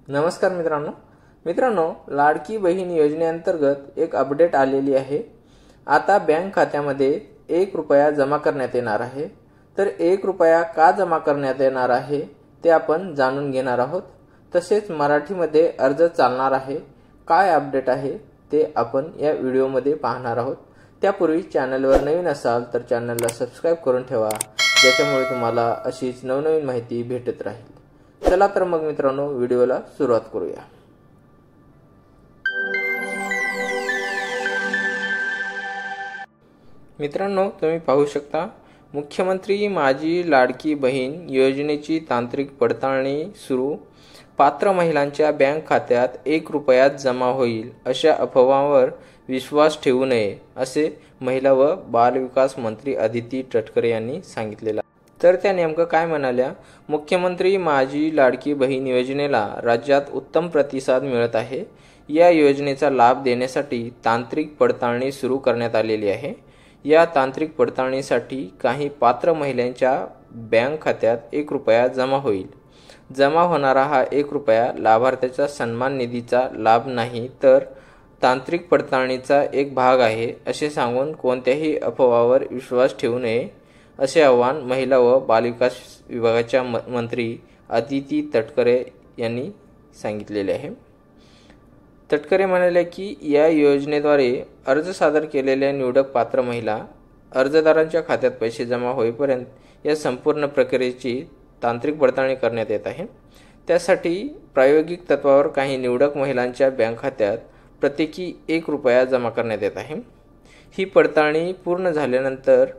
नमस्कार मित्रांनो, लाडकी बहीण योजनेअंतर्गत एक अपडेट आलेली आहे। आता बँक खात्यामध्ये 1 रुपया जमा करण्यात येणार आहे। तर 1 रुपया का जमा करण्यात येणार आहे ते आपण जाणून घेणार आहोत। तसेच मराठीमध्ये अर्ज चालणार आहे। काय अपडेट आहे ते आपण या व्हिडिओमध्ये पाहणार आहोत। त्यापूर्वी चॅनलवर नवीन असाल तर चॅनलला सबस्क्राइब करून ठेवा, ज्याच्यामुळे तुम्हाला अशीच नवनवीन माहिती भेटत राहील। चला तर मग मित्रांनो, व्हिडिओला सुरुवात करूया। मित्रांनो, तुम्ही पाहू शकता मुख्यमंत्री माझी लाडकी बहीण योजनेची तांत्रिक पडताळणी सुरू। पात्र महिलांच्या बँक खात्यात 1 रुपया जमा होईल अशा अफवांवर विश्वास ठेवू नये, असे महिला व बालविकास मंत्री अदिती तटकरे यांनी सांगितले। तर त्या नेमकं काय म्हणाल्या? मुख्यमंत्री माझी लाडकी बहीण योजनेला राज्यात उत्तम प्रतिसाद मिळत आहे। या योजनेचा लाभ देण्यासाठी तांत्रिक पडताळणी सुरू करण्यात आलेली आहे। या तांत्रिक पडताळणीसाठी काही पात्र महिलांच्या बँक खात्यात 1 रुपया जमा होईल। जमा होणारा हा 1 रुपया लाभार्थ्याचा सन्मान निधीचा लाभ नाही, तर तांत्रिक पडताळणीचा एक भाग आहे, असे सांगून कोणत्याही अफवावर विश्वास ठेवू नये, असे आवाहन महिला व बालविकास विभागाच्या मंत्री अदिती तटकरे यांनी सांगितलेले आहे। तटकरे म्हणाले की या योजनेद्वारे अर्ज सादर केलेल्या निवडक पात्र महिला अर्जदारांच्या खात्यात पैसे जमा होईपर्यंत या संपूर्ण प्रक्रियेची तांत्रिक पडताळणी करण्यात येत आहे। त्यासाठी प्रायोगिक तत्वावर काही निवडक महिलांच्या बँक खात्यात प्रत्येकी 1 रुपया जमा करण्यात येत आहे। ही पडताळणी पूर्ण झाल्यानंतर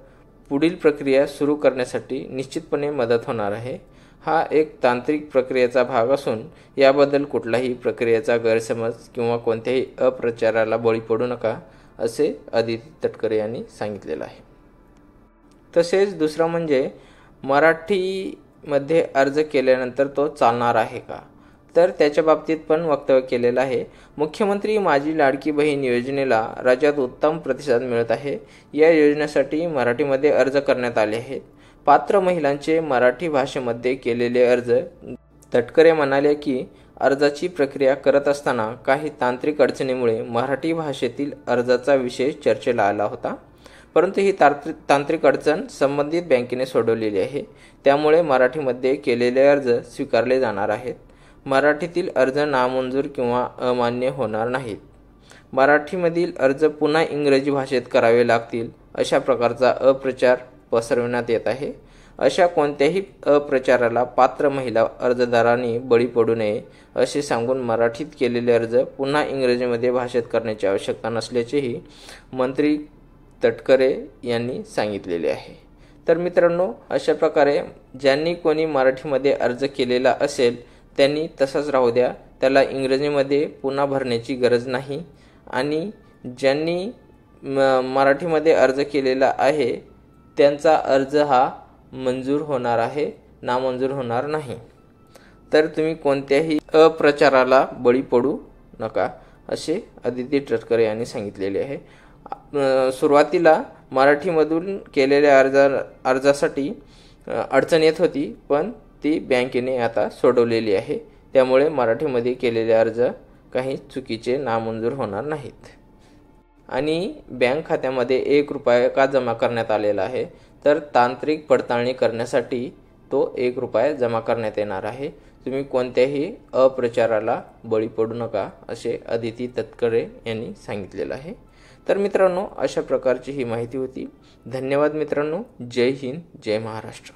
पुढील प्रक्रिया सुरू करण्यासाठी निश्चितपणे मदत होणार आहे। हा एक तांत्रिक प्रक्रियेचा भाग असून याबद्दल कुठलाही प्रक्रियेचा गैरसमज किंवा कोणत्याही अपप्रचाराला बळी पडू नका, असे अदिती तटकरे यांनी सांगितलेलं आहे। तसेच दुसरं म्हणजे मराठीमध्ये अर्ज केल्यानंतर तो चालणार आहे का, तर त्याच्या बाबतीत पण वक्तव्य केलेलं आहे। मुख्यमंत्री माझी लाडकी बहीण योजनेला राज्यात उत्तम प्रतिसाद मिळत आहे। या योजनेसाठी मराठीमध्ये अर्ज करण्यात आले आहेत। पात्र महिलांचे मराठी भाषेमध्ये केलेले अर्ज। तटकरे म्हणाले की अर्जाची प्रक्रिया करत असताना काही तांत्रिक अडचणीमुळे मराठी भाषेतील अर्जाचा विषय चर्चेला आला होता, परंतु ही तांत्रिक अडचण संबंधित बँकेने सोडवलेली आहे। त्यामुळे मराठीमध्ये केलेले अर्ज स्वीकारले जाणार आहेत। मराठीतील अर्ज नामंजूर किंवा अमान्य होणार नाहीत। मराठीमधील अर्ज पुन्हा इंग्रजी भाषेत करावे लागतील, अशा प्रकारचा अप्रचार पसरविण्यात येत आहे। अशा कोणत्याही अप्रचाराला पात्र महिला अर्जदारांनी बळी पडू नये, असे सांगून मराठीत केलेले अर्ज पुन्हा इंग्रजीमध्ये भाषेत करण्याची आवश्यकता नसल्याचेही मंत्री तटकरे यांनी सांगितलेले आहे। तर मित्रांनो, अशा प्रकारे ज्यांनी कोणी मराठीमध्ये अर्ज केलेला असेल त्यांनी तसाच राहू द्या, त्याला इंग्रजीमध्ये पुन्हा भरण्याची गरज नाही। आणि ज्यांनी मराठीमध्ये अर्ज केलेला आहे त्यांचा अर्ज हा मंजूर होणार आहे, नामंजूर होणार नाही। तर तुम्ही कोणत्याही अप्रचाराला बळी पडू नका, असे अदिती तटकरे यांनी सांगितलेले आहे। सुरुवातीला मराठीमधून केलेल्या अर्जासाठी अडचण येत होती, पण ती बँकेने आता सोडवलेली आहे। त्यामुळे मराठीमध्ये केलेले अर्ज काही चुकीचे नामंजूर होणार नाहीत। आणि बँक खात्यामध्ये 1 रुपया का जमा करण्यात आलेला आहे, तर तांत्रिक पडताळणी करण्यासाठी तो 1 रुपया जमा करण्यात येणार आहे। तुम्ही कोणत्याही अप्रचाराला बळी पडू नका, असे अदिती तटकरे यांनी सांगितलेलं आहे। तर मित्रांनो, अशा प्रकारची ही माहिती होती। धन्यवाद मित्रांनो। जय हिंद, जय महाराष्ट्र।